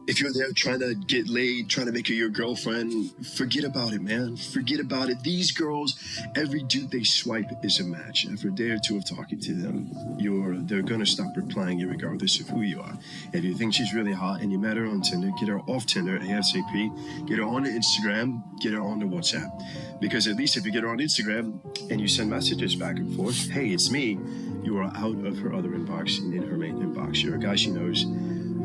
If you're there trying to get laid, trying to make her your girlfriend, forget about it, man. Forget about it. These girls, every dude they swipe is a match. After a day or two of talking to them, they're gonna stop replying you regardless of who you are. If you think she's really hot and you met her on Tinder, get her off Tinder ASAP. Get her onto Instagram, get her onto WhatsApp. Because at least if you get her on Instagram and you send messages back and forth, hey, it's me, you are out of her other inbox and in her main inbox. You're a guy she knows,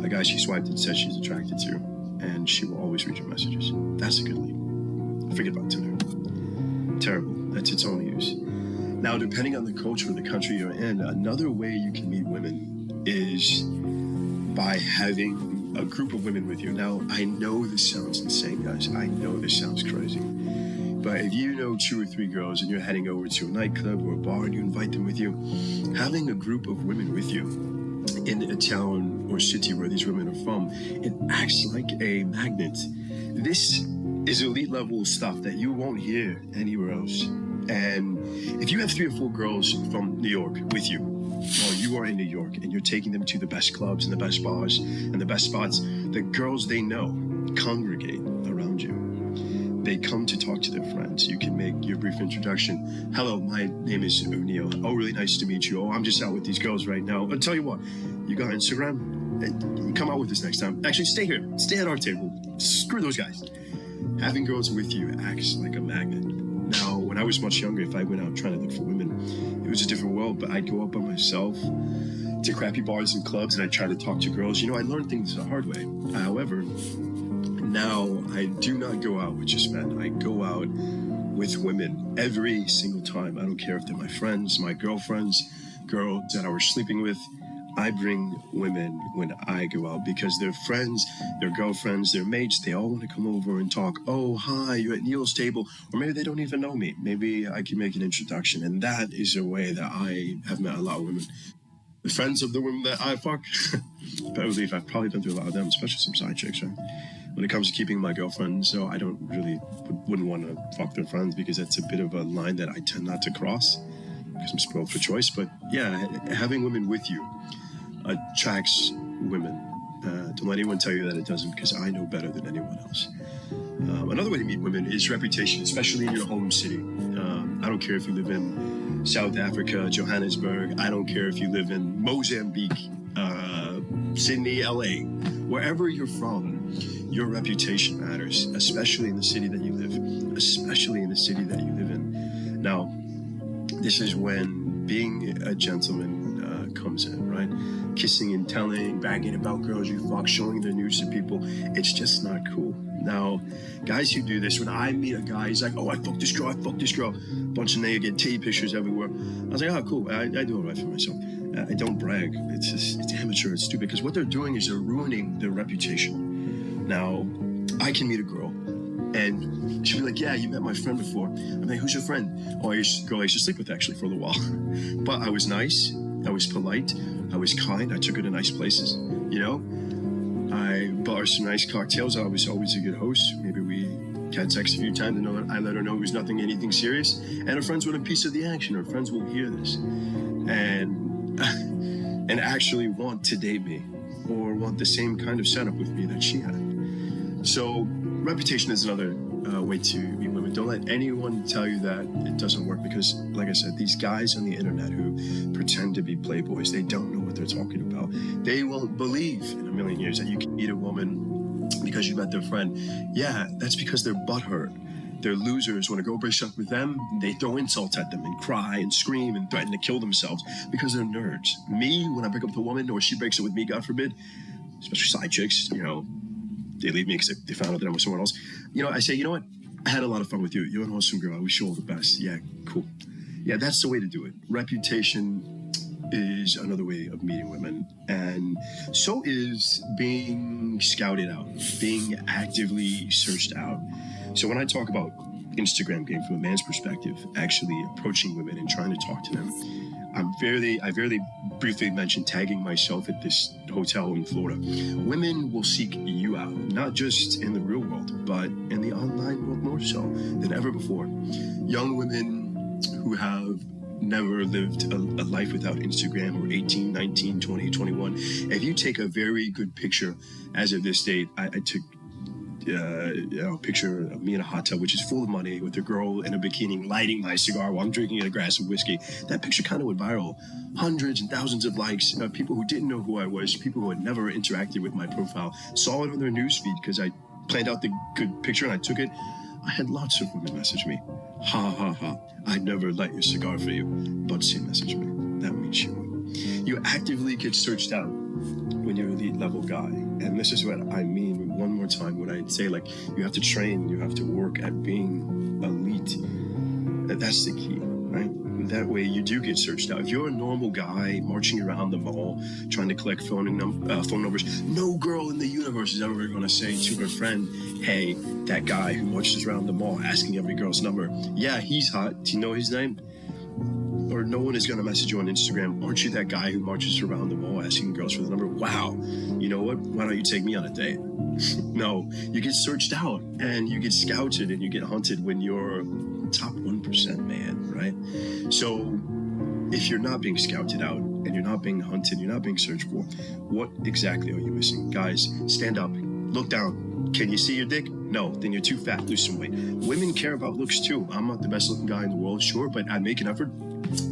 a guy she swiped and said she's attracted to, and she will always read your messages. That's a good lead. Forget about Tinder. Terrible. That's its own use. Now, depending on the culture or the country you're in, another way you can meet women is by having a group of women with you. Now, I know this sounds insane, guys. I know this sounds crazy. But if you know 2 or 3 girls and you're heading over to a nightclub or a bar and you invite them with you, having a group of women with you in a town or city where these women are from, it acts like a magnet. This is elite level stuff that you won't hear anywhere else. And if you have 3 or 4 girls from New York with you, while you are in New York and you're taking them to the best clubs and the best bars and the best spots, the girls they know congregate around you. They come to talk to their friends. You can make your brief introduction. Hello, my name is O'Neill. Oh, really nice to meet you. Oh, I'm just out with these girls right now. I'll tell you what, you got Instagram? Come out with us next time. Actually, stay here. Stay at our table. Screw those guys. Having girls with you acts like a magnet. Now, when I was much younger, if I went out trying to look for women, it was a different world, but I'd go out by myself to crappy bars and clubs and I'd try to talk to girls. You know, I learned things the hard way. However, now I do not go out with just men. I go out with women every single time. I don't care if they're my friends, my girlfriends, girls that I was sleeping with. I bring women when I go out because their friends, their girlfriends, their mates, they all want to come over and talk. Oh, hi, you're at Neil's table. Or maybe they don't even know me. Maybe I can make an introduction. And that is a way that I have met a lot of women. The friends of the women that I fuck, better believe I've probably been through a lot of them, especially some side chicks, right? When it comes to keeping my girlfriends, so I don't really wouldn't want to fuck their friends because that's a bit of a line that I tend not to cross because I'm spoiled for choice. But yeah, having women with you attracts women. Don't let anyone tell you that it doesn't, because I know better than anyone else. Another way to meet women is reputation, especially in your home city. I don't care if you live in South Africa, Johannesburg. I don't care if you live in Mozambique, Sydney, LA. Wherever you're from, your reputation matters, especially in the city that you live, especially in the city that you live in. Now, this is when being a gentleman comes in, right? Kissing and telling, bragging about girls you fuck, showing their news to people. It's just not cool. Now, guys who do this, when I meet a guy, he's like, oh, I fucked this girl, bunch of naked titty pictures everywhere. I was like, oh, cool, I do it right for myself. I don't brag. It's amateur, it's stupid, because what they're doing is they're ruining their reputation. Now, I can meet a girl, and she'll be like, yeah, you met my friend before. I'm like, who's your friend? Oh, girl I used to sleep with, actually, for a little while. But I was nice, I was polite, I was kind, I took her to nice places, you know? I bought her some nice cocktails, I was always a good host. Maybe we had sex a few times, and I let her know it was anything serious. And her friends want a piece of the action. Her friends will hear this and actually want to date me or want the same kind of setup with me that she had. So reputation is another way to meet women. Don't let anyone tell you that it doesn't work, because, like I said, these guys on the internet who pretend to be playboys, they don't know what they're talking about. They won't believe in a million years that you can meet a woman because you met their friend. Yeah, that's because they're butthurt. They're losers. When a girl breaks up with them, they throw insults at them and cry and scream and threaten to kill themselves because they're nerds. Me, when I break up with a woman, or she breaks up with me, God forbid, especially side chicks, you know, they leave me because they found out that I'm with someone else. You know, I say, you know what? I had a lot of fun with you. You're an awesome girl. I wish you all the best. Yeah, cool. Yeah, that's the way to do it. Reputation is another way of meeting women. And so is being scouted out, being actively searched out. So when I talk about Instagram game from a man's perspective, actually approaching women and trying to talk to them, I barely briefly mentioned tagging myself at this hotel in Florida. Women will seek you out, not just in the real world, but in the online world more so than ever before. Young women who have never lived a life without Instagram, or 18, 19, 20, 21. If you take a very good picture as of this date, I took a picture of me in a hot tub, which is full of money, with a girl in a bikini lighting my cigar while I'm drinking a glass of whiskey. That picture kind of went viral. Hundreds and thousands of likes. People who didn't know who I was, people who had never interacted with my profile, saw it on their newsfeed because I planned out the good picture and I took it. I had lots of women message me. Ha ha ha. I'd never light your cigar for you. But say message me. That means you would. You actively get searched out when you're an elite level guy. And this is what I mean one more time when I say, like, you have to train, you have to work at being elite. That's the key, right? That way you do get searched out. If you're a normal guy marching around the mall trying to collect phone numbers, no girl in the universe is ever going to say to her friend, hey, that guy who marches around the mall asking every girl's number, yeah, he's hot. Do you know his name? Or no one is going to message you on Instagram, aren't you that guy who marches around the mall asking girls for the number? Wow, you know what? Why don't you take me on a date? No, you get searched out and you get scouted and you get hunted when you're top 1%, man, right? So if you're not being scouted out and you're not being hunted, you're not being searched for, what exactly are you missing? Guys, stand up, look down. Can you see your dick? No, then you're too fat, lose some weight. Women care about looks too. I'm not the best looking guy in the world, sure, but I make an effort.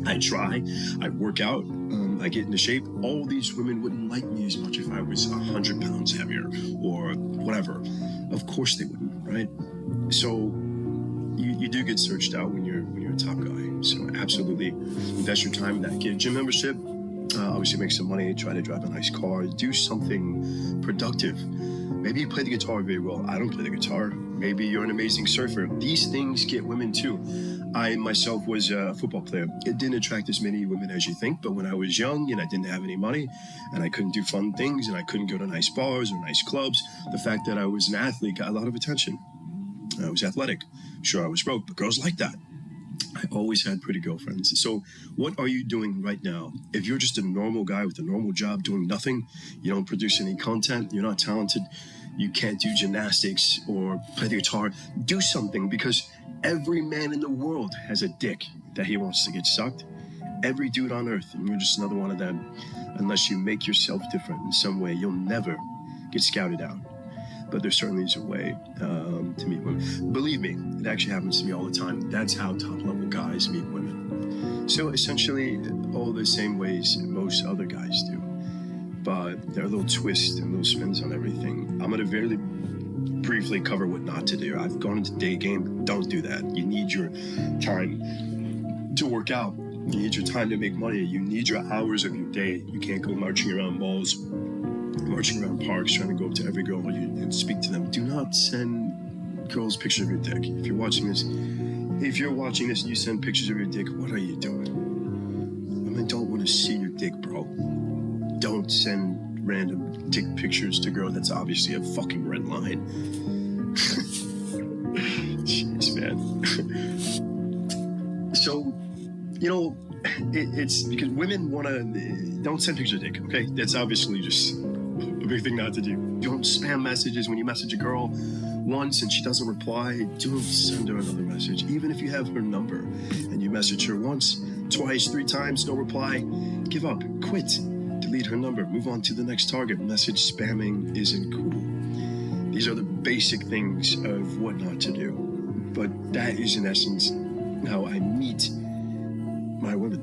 I try, I work out, I get into shape. All these women wouldn't like me as much if I was 100 pounds heavier or whatever. Of course they wouldn't, right? So you do get searched out when you're a top guy. So absolutely invest your time in that. Get a gym membership, obviously make some money, try to drive a nice car, do something productive. Maybe you play the guitar very well. I don't play the guitar. Maybe you're an amazing surfer. These things get women too. I myself was a football player. It didn't attract as many women as you think, but when I was young and I didn't have any money and I couldn't do fun things and I couldn't go to nice bars or nice clubs, the fact that I was an athlete got a lot of attention. I was athletic. Sure, I was broke, but girls like that. I always had pretty girlfriends. So what are you doing right now? If you're just a normal guy with a normal job doing nothing, you don't produce any content, you're not talented, you can't do gymnastics or play the guitar, do something, because every man in the world has a dick that he wants to get sucked. Every dude on earth, and you're just another one of them. Unless you make yourself different in some way, you'll never get scouted out. But there certainly is a way to meet women. Believe me, it actually happens to me all the time. That's how top-level guys meet women. So essentially, all the same ways most other guys do. But there are little twists and little spins on everything. I'm going to very briefly cover what not to do. I've gone into day game. Don't do that. You need your time to work out. You need your time to make money. You need your hours of your day. You can't go marching around malls, marching around parks, trying to go up to every girl and speak to them. Do not send girls pictures of your dick. If you're watching this and you send pictures of your dick, what are you doing? Women don't want to see your dick, bro. Don't send random dick pictures to girls. That's obviously a fucking red line. Jeez, man. So, you know, it's because women want to, don't send pictures of dick, okay? That's obviously just a big thing not to do. Don't spam messages. When you message a girl once and she doesn't reply, don't send her another message. Even if you have her number and you message her once, twice, 3 times, no reply, give up, quit, delete her number, move on to the next target. Message spamming isn't cool. These are the basic things of what not to do. But that is in essence how I meet my women.